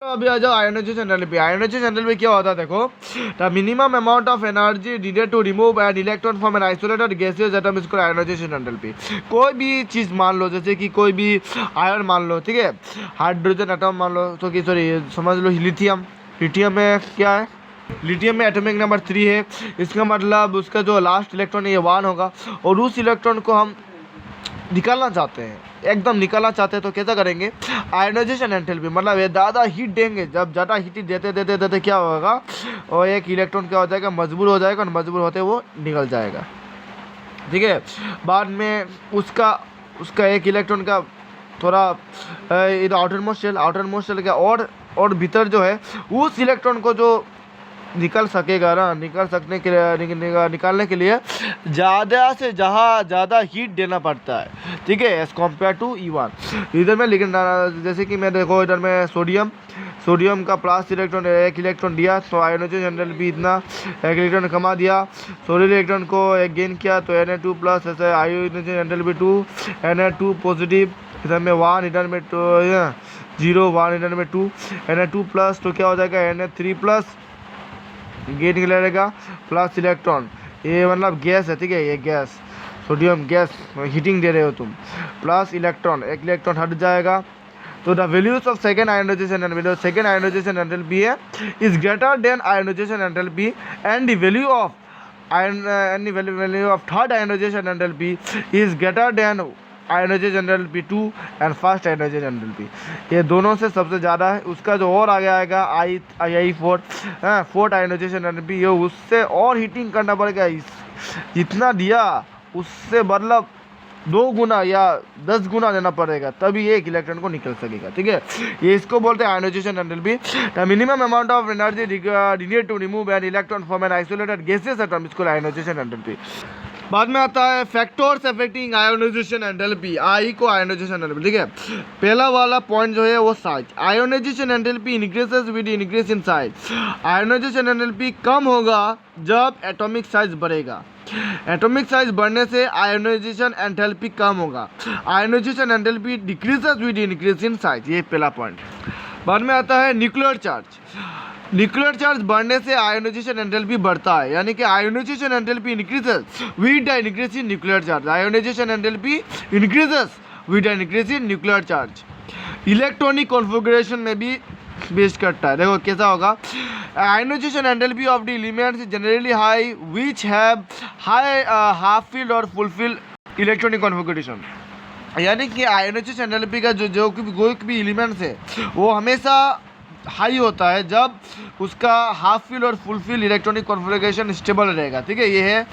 अभी आ जाओ ionisation enthalpy. Ionisation enthalpy क्या होता है देखो, the minimum amount of energy needed to remove an electron from an isolated gaseous atom is called ionisation enthalpy. कोई भी चीज़ मान लो, जैसे कि कोई भी आयन मान लो, ठीक है, हाइड्रोजन एटम मान लो, तो कि सॉरी समझ लो लिथियम। लिथियम में क्या है, लिथियम में एटॉमिक नंबर 3 है। इसका मतलब उसका जो लास्ट इलेक्ट्रॉन है ये 1 होगा, और उस इलेक्ट्रॉन को हम निकालना चाहते हैं, एकदम निकालना चाहते हैं, तो कैसा करेंगे, आयोनाइजेशन एंथैल्पी। मतलब ये ज़्यादा हीट देंगे, जब ज़्यादा हीट देते देते देते क्या होगा, और एक इलेक्ट्रॉन क्या हो जाएगा, मजबूर हो जाएगा, और मजबूर होते वो निकल जाएगा, ठीक है। बाद में उसका एक इलेक्ट्रॉन का थोड़ा इधर आउटरमोस्ट शेल का और भीतर जो है उस इलेक्ट्रॉन को जो निकल सकेगा ना, निकालने के लिए ज़्यादा से ज़्यादा हीट देना पड़ता है, ठीक है, एज़ कम्पेयर टू E1। इधर में लेकिन जैसे कि मैं देखो, इधर में सोडियम का प्लस इलेक्ट्रॉन एक इलेक्ट्रॉन दिया, तो आयोनाइजेशन एंथैल्पी इतना एक इलेक्ट्रॉन कमा दिया। सोडियम इलेक्ट्रॉन को एक गेन किया, तो Na2 प्लस, ऐसे आयोनाइजेशन एंथैल्पी 2, Na2 पॉजिटिव, इधर में 1, इधर में 0 1, इधर में 2, Na2 प्लस, तो क्या हो जाएगा Na3 प्लस, गेट निकलेगा प्लस इलेक्ट्रॉन, ये मतलब गैस है, ठीक है, ये गैस सोडियम गैस हीटिंग दे रहे हो तुम, प्लस इलेक्ट्रॉन, एक इलेक्ट्रॉन हट जाएगा। तो the values of second ionization enthalpy है is greater than ionization enthalpy, and the value of third ionization enthalpy is greater than ionization enthalpy 2 and first ionization enthalpy. ये दोनों से सबसे ज़्यादा है। उसका जो और आगे आएगा फोर्थ आयोनाइजेशन एंथैल्पी, ये उससे और हीटिंग करना पड़ेगा, जितना दिया उससे मतलब 2 गुना या 10 गुना देना पड़ेगा, तभी ये एक इलेक्ट्रॉन को निकल सकेगा, ठीक है। ये इसको बोलते हैं ionisation enthalpy. The minimum amount of energy needed to remove an electron from an isolated gaseous atom is called ionisation enthalpy. बाद में आता है factors affecting ionisation enthalpy, I को आयोनाइजेशन एंथैल्पी, ठीक है। पहला वाला पॉइंट जो है वो size, ionization enthalpy increases with increase in size. Ionization enthalpy कम होगा जब एटॉमिक साइज बढ़ेगा, एटॉमिक साइज बढ़ने से आयोनाइजेशन एंथैल्पी कम होगा। Ionization enthalpy decreases with increase in size, ये पहला पॉइंट। बाद में आता है न्यूक्लियर चार्ज। न्यूक्लियर चार्ज बढ़ने से आयोनाइजेशन एंथैल्पी बढ़ता है, यानी कि ionisation enthalpy increases with increase in nuclear charge. Ionisation enthalpy increases with increase in nuclear charge. Electronic configuration में भी बेस्ट करता है। देखो कैसा होगा, ionization enthalpy of the elements generally high which have high half filled और full filled electronic configuration. यानी कि आयोनाइजेशन एंथैल्पी का जो कोई भी एलिमेंट्स है वो हमेशा हाई होता है जब उसका हाफ फील्ड और full filled electronic configuration stable रहेगा, ठीक है। ये है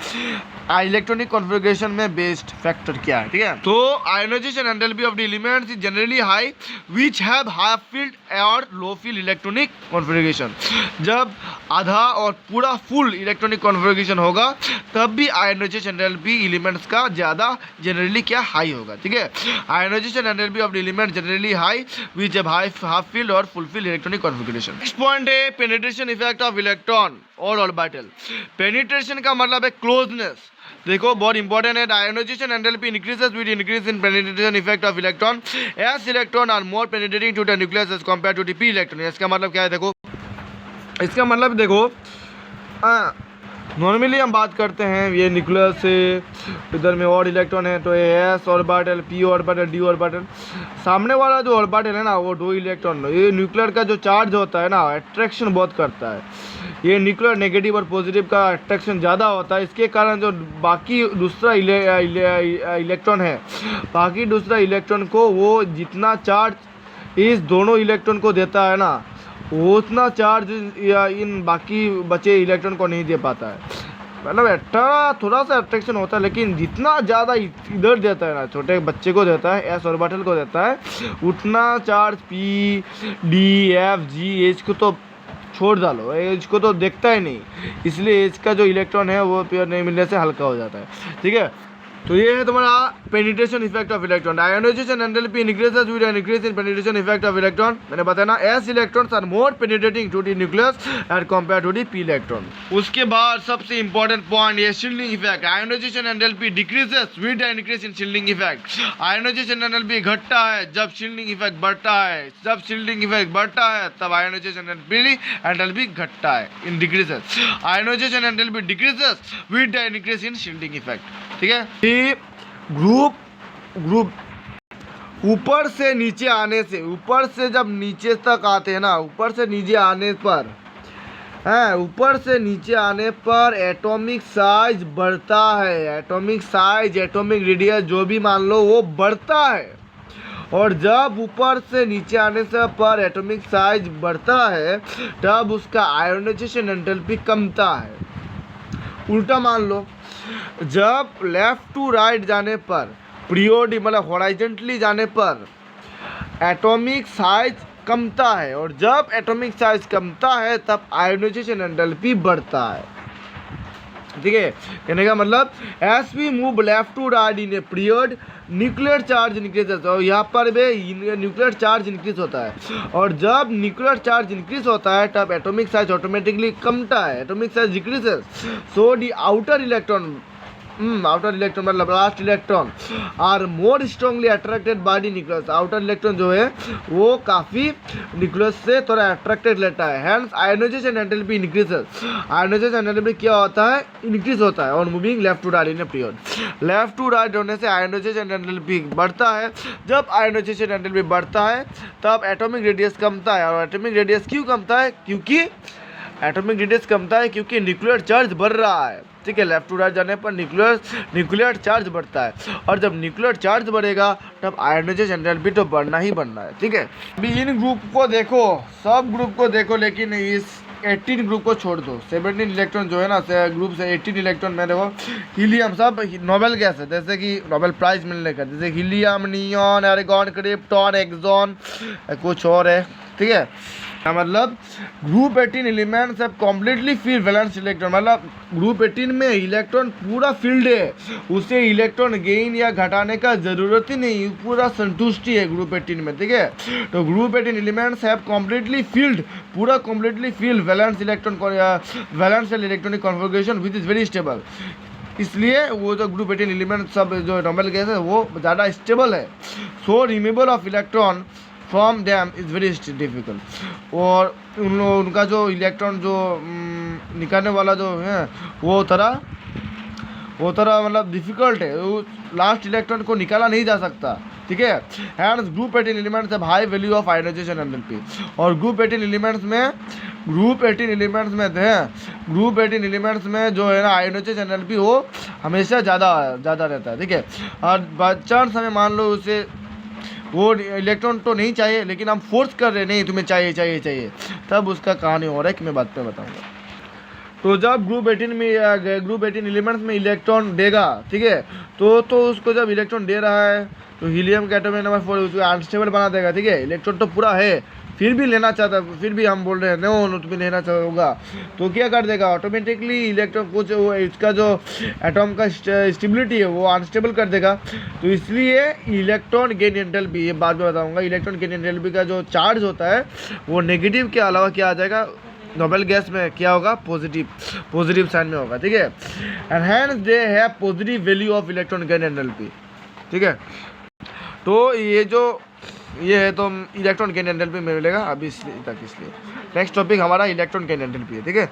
इलेक्ट्रॉनिक कॉन्फ़िगरेशन में बेस्ट फैक्टर क्या है, ठीक है। तो ionisation enthalpy of the elements is generally high which have half filled और लो फील्ड इलेक्ट्रॉनिक कॉन्फ़िगरेशन। जब आधा और पूरा फुल इलेक्ट्रॉनिक कॉन्फ़िगरेशन होगा तब भी आयोनाइजेशन एंथैल्पी एलिमेंट्स का ज़्यादा जनरली क्या हाई होगा, ठीक है। Ionization enthalpy of the element generally high which have half filled और full filled electronic configuration. Next point है पेनिट्रेशन इफेक्ट ऑफ इलेक्ट्रॉन और ऑर्बिटल। पेनिट्रेशन का मतलब है क्लोजनेस। देखो बहुत इंपॉर्टेंट है। Ionization enthalpy increases with increase in penetration effect of electron as electron are more penetrating to the nucleus as compare to the p electron. इसका मतलब क्या है, देखो इसका मतलब देखो नॉर्मली हम बात करते हैं ये न्यूक्लियस से, इधर में और इलेक्ट्रॉन है, तो ये S orbital, P orbital, D orbital. सामने वाला जो ऑर्बिटल है ना वो 2 इलेक्ट्रॉन, ये न्यूक्लियर का जो चार्ज होता है ना अट्रैक्शन बहुत करता है। ये न्यूक्लियर नेगेटिव और पॉजिटिव का अट्रैक्शन ज़्यादा होता है, इसके कारण जो बाकी दूसरा इलेक्ट्रॉन है, बाकी दूसरा इलेक्ट्रॉन को वो जितना चार्ज इस दोनों इलेक्ट्रॉन को देता है ना उतना चार्ज या इन बाकी बचे इलेक्ट्रॉन को नहीं दे पाता है। मतलब थोड़ा सा अट्रैक्शन होता है, लेकिन जितना ज़्यादा इधर देता है ना, छोटे बच्चे को देता है, एस ऑर्बिटल को देता है, उतना charge P D F G H को तो छोड़ डालो, एच को तो देखता ही नहीं, इसलिए एच का जो इलेक्ट्रॉन है वो प्योर नहीं मिलने से हल्का हो जाता है, ठीक है। तो ये है तुम्हारा penetration effect of electron, ionisation enthalpy increases with an increase in penetration effect of electron. मैंने बताया ना, s electrons are more penetrating to the nucleus as compare to the p electron. उसके बाद सबसे इंपॉर्टेंट पॉइंट ये shielding effect, ionisation enthalpy decreases with an increase in shielding effect. Ionisation enthalpy घटता है जब शील्डिंग इफेक्ट बढ़ता है, जब शील्डिंग इफेक्ट बढ़ता है तब आयोनाइजेशन एंथैल्पी घटता है, in decreases. Ionization enthalpy decreases with an increase in shielding effect. ठीक है, ये ग्रुप ऊपर से नीचे आने से, ऊपर से जब नीचे तक आते हैं ना, ऊपर से नीचे आने पर ऊपर से नीचे आने पर एटॉमिक साइज बढ़ता है, एटॉमिक साइज, एटॉमिक रेडियस जो भी मान लो वो बढ़ता है। और जब ऊपर से नीचे आने से पर एटॉमिक साइज बढ़ता है तब उसका आयोनाइजेशन एंथैल्पी कमता है। उल्टा मान लो, जब लेफ्ट टू राइट जाने पर, पीरियोडिक मतलब हॉरिजॉन्टली जाने पर एटॉमिक साइज कमता है, और जब एटॉमिक साइज कमता है तब आयोनाइजेशन एंथैल्पी बढ़ता है। ठीक है, कहने का मतलब as we move left to right in a period nuclear charge increases, और यहाँ पर भी न्यूक्लियर चार्ज इंक्रीज होता है, और जब न्यूक्लियर चार्ज इंक्रीज होता है तब एटॉमिक साइज ऑटोमेटिकली कमता है, atomic size decreases. So the outer electron मतलब last electron are more strongly attracted by the nucleus. Outer electron जो है वो काफ़ी न्यूक्लियस से थोड़ा अट्रैक्टेड लेता है, hence ionisation enthalpy increases. Ionisation enthalpy क्या होता है, इंक्रीज होता है और moving left to right in a period. Left to right होने से आयोनाइजेशन एंथैल्पी बढ़ता है, जब आयोनाइजेशन एंथैल्पी बढ़ता है तब एटॉमिक रेडियस कमता है। और एटॉमिक रेडियस क्यों कमता है, क्योंकि एटॉमिक रेडियस कमता है क्योंकि न्यूक्लियर चार्ज बढ़ रहा है। ठीक है, लेफ्ट टू राइट जाने पर न्यूक्लियर चार्ज बढ़ता है, और जब न्यूक्लियर चार्ज बढ़ेगा तब आयोनाइजेशन एंथैल्पी तो बढ़ना ही बढ़ना है। ठीक है, अभी इन ग्रुप को देखो, सब ग्रुप को देखो, लेकिन इस 18 ग्रुप को छोड़ दो। 17 इलेक्ट्रॉन जो है ना ग्रुप से 18 इलेक्ट्रॉन में देखो, हीलियम सब नोबेल गैस है, जैसे कि नोबेल प्राइज मिलने का, जैसे helium, neon, argon, krypton, xenon, कुछ और है। ठीक है, मतलब group 18 elements have completely filled valence electron, मतलब ग्रुप 18 में इलेक्ट्रॉन पूरा फील्ड है, उसे इलेक्ट्रॉन गेन या घटाने का जरूरत ही नहीं, पूरा संतुष्टि है ग्रुप 18 में। ठीक है, तो group 18 elements have completely filled, पूरा completely filled valence electron, valence electronic configuration which is very stable. इसलिए वो जो ग्रुप 18 एलिमेंट सब जो नोबेल गैस है वो ज़्यादा स्टेबल है। सो removal of electron from dam is very difficult, और उनका जो इलेक्ट्रॉन जो निकालने वाला जो है वो तरह मतलब डिफिकल्ट है, वो लास्ट इलेक्ट्रॉन को निकाला नहीं जा सकता। ठीक है, hence group 18 elements have high value of ionisation enthalpy, और ग्रुप 18 एलिमेंट्स में जो है ना आयोनाइजेशन एंथैल्पी वो हमेशा ज़्यादा रहता है। ठीक है, और बाई चांस हमें मान लो उसे वो इलेक्ट्रॉन तो नहीं चाहिए, लेकिन हम फोर्स कर रहे नहीं तुम्हें चाहिए, तब उसका कहानी हो रहा है कि मैं बाद में बताऊंगा। तो जब ग्रुप 18 एलिमेंट्स में इलेक्ट्रॉन देगा, ठीक है, तो उसको जब इलेक्ट्रॉन दे रहा है तो हीलियम के एटॉमिक नंबर 4 उसको अनस्टेबल बना देगा। ठीक है, इलेक्ट्रॉन तो पूरा है, फिर भी लेना चाहता है, फिर भी हम बोल रहे हैं नो तुम्हें लेना होगा, तो क्या कर देगा, ऑटोमेटिकली इलेक्ट्रॉन कुछ इसका जो एटॉम का स्टेबिलिटी है वो अनस्टेबल कर देगा। तो इसलिए इलेक्ट्रॉन गेन एंथैल्पी, ये बाद में बताऊंगा, इलेक्ट्रॉन गेन एंथैल्पी का जो चार्ज होता है वो नेगेटिव के अलावा क्या आ जाएगा, नोबेल गैस में क्या होगा, पॉजिटिव साइन में होगा। ठीक है, and hence they have positive value of electron gain enthalpy. ठीक है, तो ये है तो इलेक्ट्रॉन गेन एंथैल्पी में मिलेगा अभी इसलिए नेक्स्ट टॉपिक हमारा इलेक्ट्रॉन गेन एंथैल्पी है। ठीक है।